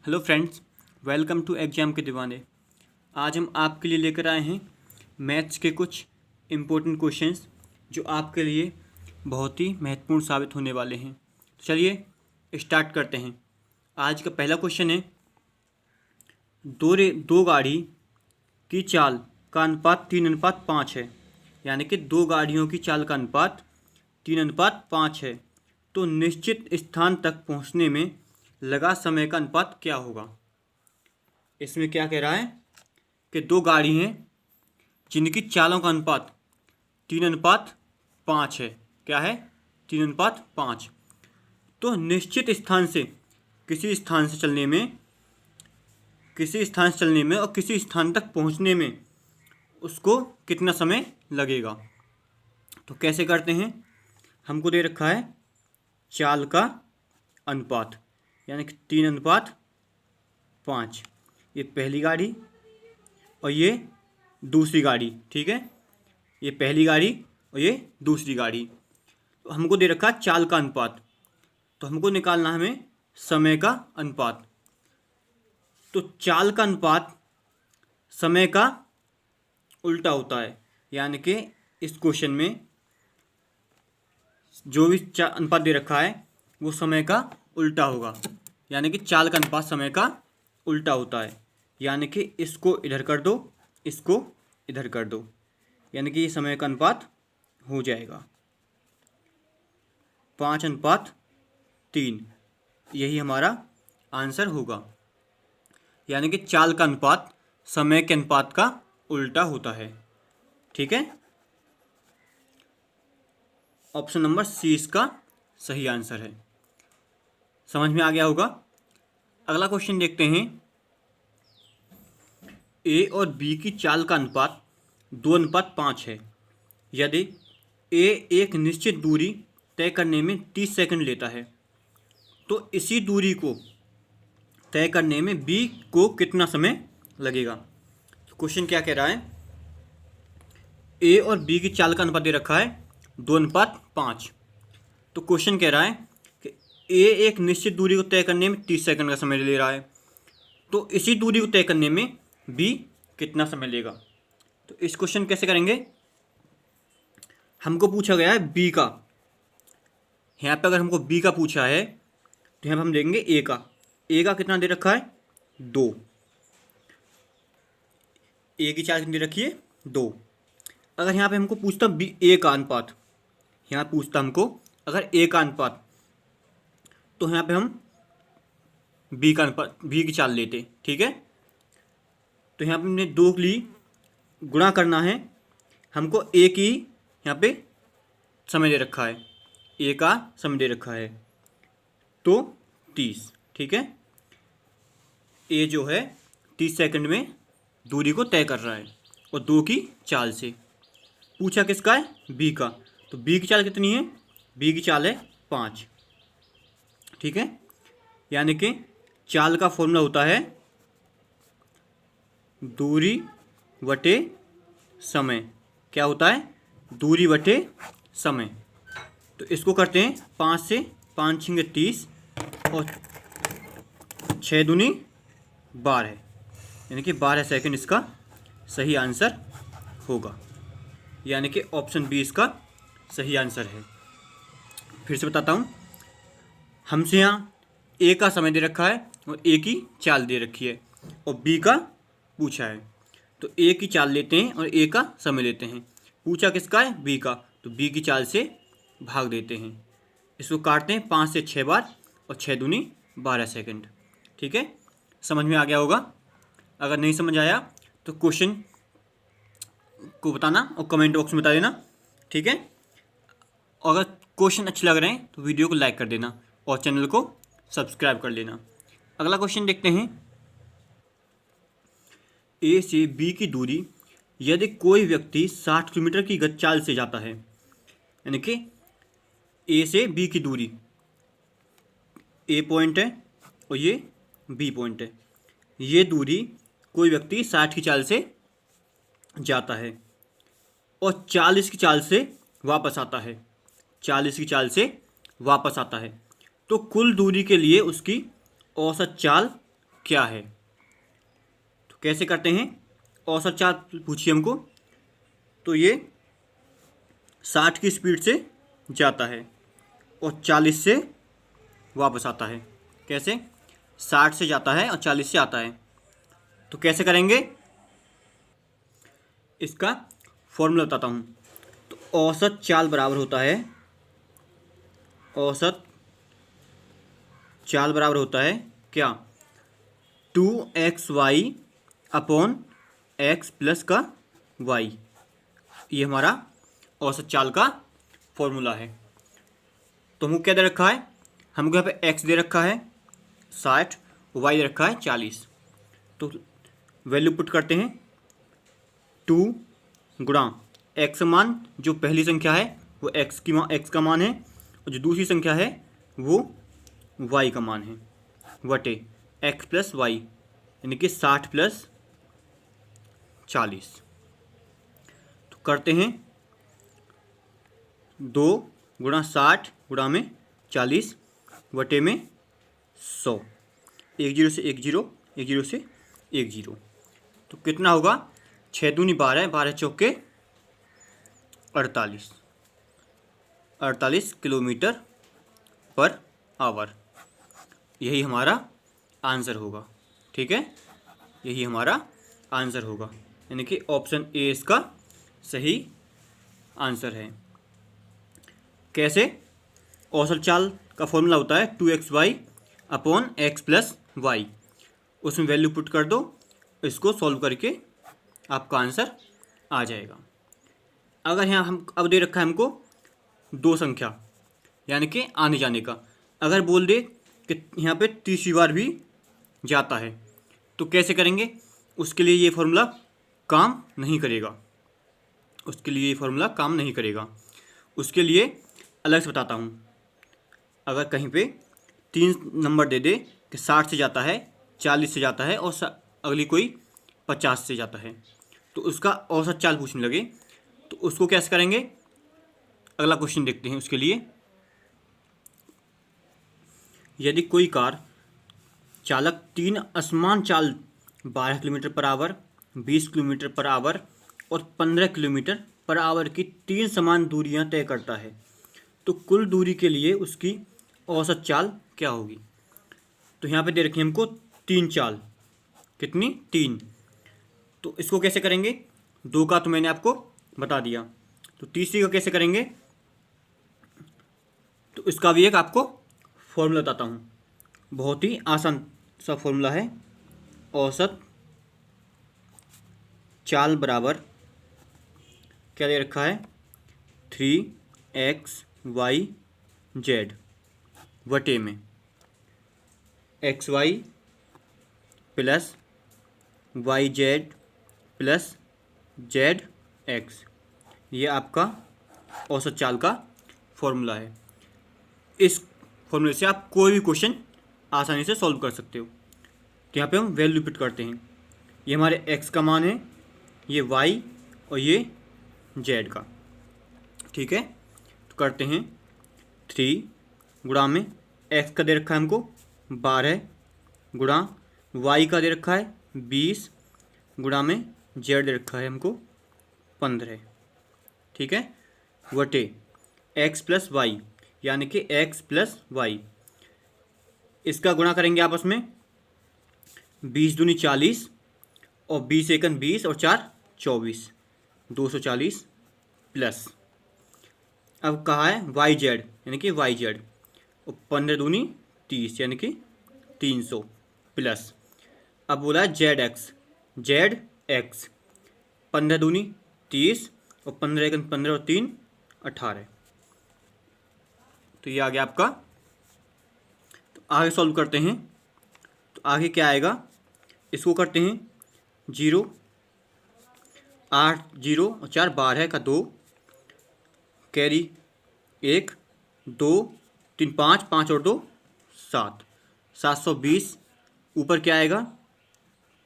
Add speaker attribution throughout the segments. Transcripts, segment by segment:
Speaker 1: Hello friends, welcome to exam के दीवाने। आज हम आपके लिए लेकर आए हैं मैथ्स के कुछ इम्पोर्टेंट क्वेश्चंस जो आपके लिए बहुत ही महत्वपूर्ण साबित होने वाले हैं। तो चलिए स्टार्ट करते हैं। आज का पहला क्वेश्चन है, दो गाड़ी की चाल का अनुपात 3:5 है। यानी कि दो गाड़ियों की चाल का अनुपात 3:5 है, तो निश्चित स्थान तक पहुंचने में लगा समय का अनुपात क्या होगा। इसमें क्या कह रहा है कि दो गाड़ी हैं जिनकी चालों का अनुपात 3:5 है। क्या है? 3:5। तो निश्चित स्थान से किसी स्थान से चलने में और किसी स्थान तक पहुंचने में उसको कितना समय लगेगा। तो कैसे करते हैं? हमको दे रखा है चाल का अनुपात, यानी कि 3:5। ये पहली गाड़ी और ये दूसरी गाड़ी, ठीक है। ये पहली गाड़ी और ये दूसरी गाड़ी। तो हमको दे रखा चाल का अनुपात, तो हमको निकालना हमें समय का अनुपात। तो चाल का अनुपात समय का उल्टा होता है, यानी कि इस क्वेश्चन में जो भी अनुपात दे रखा है वो समय का उल्टा होगा। यानी कि चाल का अनुपात समय का उल्टा होता है, यानी कि इसको इधर कर दो, इसको इधर कर दो, यानी कि ये समय का अनुपात हो जाएगा 5:3। यही हमारा आंसर होगा। यानी कि चाल का अनुपात समय के अनुपात का उल्टा होता है, ठीक है। ऑप्शन नंबर सी इसका सही आंसर है। समझ में आ गया होगा। अगला क्वेश्चन देखते हैं। ए और बी की चाल का अनुपात 2:5 है। यदि ए एक निश्चित दूरी तय करने में 30 सेकंड लेता है, तो इसी दूरी को तय करने में बी को कितना समय लगेगा। तो क्वेश्चन क्या कह रहा है? ए और बी की चाल का अनुपात दे रखा है 2:5। तो क्वेश्चन कह रहा है कि ए एक निश्चित दूरी को तय करने में 30 सेकंड का समय ले रहा है, तो इसी दूरी को तय करने में बी कितना समय लेगा। तो इस क्वेश्चन कैसे करेंगे? हमको पूछा गया है बी का। यहाँ पे अगर हमको बी का पूछा है तो यहाँ पे हम देंगे ए का। ए का कितना दे रखा है? 2। ए की चाल कितनी दे रखी है? 2। अगर यहाँ पे हमको पूछता बी ए का अनुपात, यहाँ पूछता हमको अगर ए का अनुपात, तो यहाँ पे हम बी का अनुपात, बी की चाल लेते, ठीक है। तो यहाँ पे हमने 2 ली, गुणा करना है। हमको ए की यहाँ पे समय दे रखा है, ए का समय दे रखा है तो 30, ठीक है। ए जो है 30 सेकंड में दूरी को तय कर रहा है और 2 की चाल से। पूछा किसका है? बी का। तो बी की चाल कितनी है? बी की चाल है 5, ठीक है। यानी कि चाल का फॉर्मूला होता है दूरी बटे समय। क्या होता है? दूरी बटे समय। तो इसको करते हैं 5 से, 5 × 30 और 6 दूनी 12, यानी कि 12 सेकंड इसका सही आंसर होगा। यानी कि ऑप्शन बी इसका सही आंसर है। फिर से बताता हूँ। हमसे यहाँ ए का समय दे रखा है और ए की चाल दे रखी है और बी का पूछा है, तो ए की चाल लेते हैं और ए का समय लेते हैं। पूछा किसका है? बी का। तो बी की चाल से भाग देते हैं। इसको काटते हैं 5 से 6 बार और 6 दूनी 12 सेकंड, ठीक है। समझ में आ गया होगा। अगर नहीं समझ आया तो क्वेश्चन को बताना और कमेंट बॉक्स में बता देना, ठीक है। अगर क्वेश्चन अच्छे लग रहे हैं तो वीडियो को लाइक कर देना और चैनल को सब्सक्राइब कर लेना। अगला क्वेश्चन देखते हैं। ए से बी की दूरी यदि कोई व्यक्ति 60 किलोमीटर की गति चाल से जाता है, यानी कि ए से बी की दूरी, ए पॉइंट है और ये बी पॉइंट है, ये दूरी कोई व्यक्ति 60 की चाल से जाता है और 40 की चाल से वापस आता है, 40 की चाल से वापस आता है, तो कुल दूरी के लिए उसकी औसत चाल क्या है। तो कैसे करते हैं, औसत चाल पूछिए हमको, तो ये 60 की स्पीड से जाता है और 40 से वापस आता है। कैसे, 60 से जाता है और 40 से आता है। तो कैसे करेंगे, इसका फॉर्मूला बताता हूँ। तो औसत चाल बराबर होता है, औसत चाल बराबर होता है क्या, 2xy अपॉन x प्लस का y। ये हमारा औसत चाल का फॉर्मूला है। तो हमको क्या दे रखा है, हमको यहाँ पे x दे रखा है 60, y दे रखा है 40। तो वैल्यू पुट करते हैं, 2 गुणा x मान, जो पहली संख्या है वो x का मान है, और जो दूसरी संख्या है वो y का मान है, वटे x प्लस वाई, यानी कि 60 प्लस 40। तो करते हैं 2 गुणा 60 गुणा में 40 वटे में 100, 1 0 से 1 0, 1 0 से 1 0। तो कितना होगा, 6 दूनी 12, 12 चौके 48 किलोमीटर पर आवर। यही हमारा आंसर होगा। ठीक है, यही हमारा आंसर होगा, यानी कि ऑप्शन ए इसका सही आंसर है। कैसे, औसत चाल का फॉर्मूला होता है 2xy upon x plus Y. उसमें वैल्यू पुट कर दो, इसको सॉल्व करके आपका आंसर आ जाएगा। अगर यहाँ हम अब दे रखा है हमको 2 संख्या, यानी कि आने जाने का, अगर बोल दे कि यहाँ पे तीसरी बार भी जाता है, तो कैसे करेंगे, उसके लिए ये फॉर्मूला काम नहीं करेगा, उसके लिए ये फॉर्मूला काम नहीं करेगा। उसके लिए अलग से बताता हूँ। अगर कहीं पे 3 नंबर दे दे कि 60 से जाता है, 40 से जाता है और अगली कोई 50 से जाता है, तो उसका औसत चाल पूछने लगे, तो उसको कैसे करेंगे, अगला क्वेश्चन देखते हैं। उसके लिए, यदि कोई कार चालक 3 असमान चाल 12 kilometre per hour, 20 kilometre per hour और 15 किलोमीटर पर आवर की 3 समान दूरियां तय करता है, तो कुल दूरी के लिए उसकी औसत चाल क्या होगी। तो यहाँ पे दे रखी है हमको 3 चाल, कितनी, 3। तो इसको कैसे करेंगे, 2 का तो मैंने आपको बता दिया, तो तीसरी का कैसे करेंगे, तो इसका भी एक आपको फॉर्मूला बताता हूँ। बहुत ही आसान सा फॉर्मूला है, औसत चाल बराबर क्या दे रखा है, 3xyz वटे में xy plus yz plus zx। ये आपका औसत चाल का फॉर्मूला है। इस फॉर्मूले से आप कोई भी क्वेश्चन आसानी से सॉल्व कर सकते हो। तो यहाँ पे हम वैल्यू पुट करते हैं, ये हमारे x का मान है, ये y और ये z का। ठीक है, तो करते हैं 3 गुणा में x का दे रखा है हमको 12 गुणा y का दे रखा है 20 गुणा में z दे रखा है हमको 15। ठीक है, वटे x प्लस वाई, यानी कि x प्लस वाई, इसका गुणा करेंगे आपस में, 20 दूनी 40 और 20 एकन 20 और 4 24, 240 प्लस, अब कहा है वाई जेड, यानी कि वाई जेड, और 15 दूनी 30 यानी कि 300 प्लस, अब बोला है जेड एक्स, 15 दूनी 30 और 15 एकन 15 और 3 18। तो ये आ गया आपका। तो आगे सॉल्व करते हैं, तो आगे क्या आएगा, इसको करते हैं 0 8 0 और 4 12 का 2 कैरी 1 2 3 5 5 और 2 7, 720 ऊपर क्या आएगा,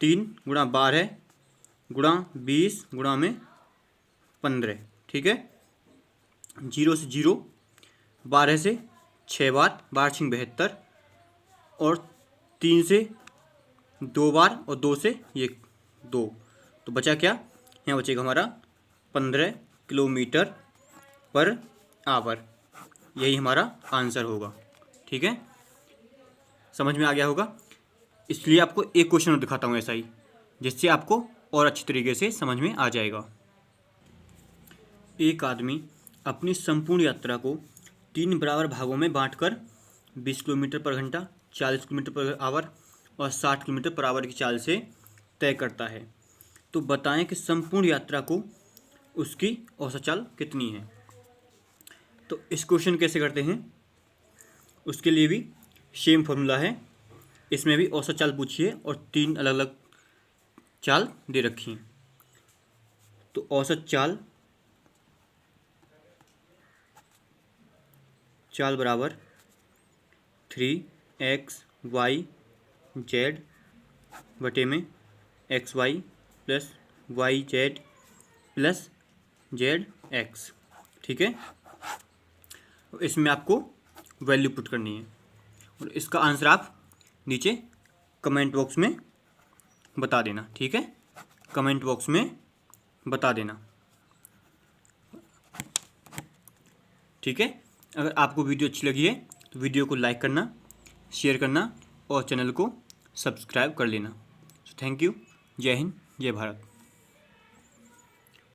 Speaker 1: 3 गुणा 12 गुणा 20 गुणा में 15। ठीक है, 0 से 0, 12 से 6 बार, 12 6 72 और 3 से 2 बार और 2 से ये 2, तो बचा क्या, यहाँ बचेगा हमारा 15 किलोमीटर पर आवर। यही हमारा आंसर होगा। ठीक है, समझ में आ गया होगा। इसलिए आपको एक क्वेश्चन और दिखाता हूँ ऐसा ही, जिससे आपको और अच्छी तरीके से समझ में आ जाएगा। एक आदमी अपनी संपूर्ण यात्रा को 3 बराबर भागों में बांटकर 20 किलोमीटर पर घंटा, 40 किलोमीटर पर आवर और 60 किलोमीटर पर आवर की चाल से तय करता है। तो बताएं कि संपूर्ण यात्रा को उसकी औसत चाल कितनी है। तो इस क्वेश्चन कैसे करते हैं, उसके लिए भी सेम फॉर्मूला है। इसमें भी औसत चाल पूछी है और 3 अलग अलग चाल दे रखी हैं। तो औसत चाल बराबर 3xyz बटे में xy plus yz plus zx। ठीक है, इसमें आपको वैल्यू पुट करनी है और इसका आंसर आप नीचे कमेंट बॉक्स में बता देना। ठीक है, कमेंट बॉक्स में बता देना। ठीक है, अगर आपको वीडियो अच्छी लगी है तो वीडियो को लाइक करना, शेयर करना और चैनल को सब्सक्राइब कर लेना। Thank you. जय हिंद, जय भारत।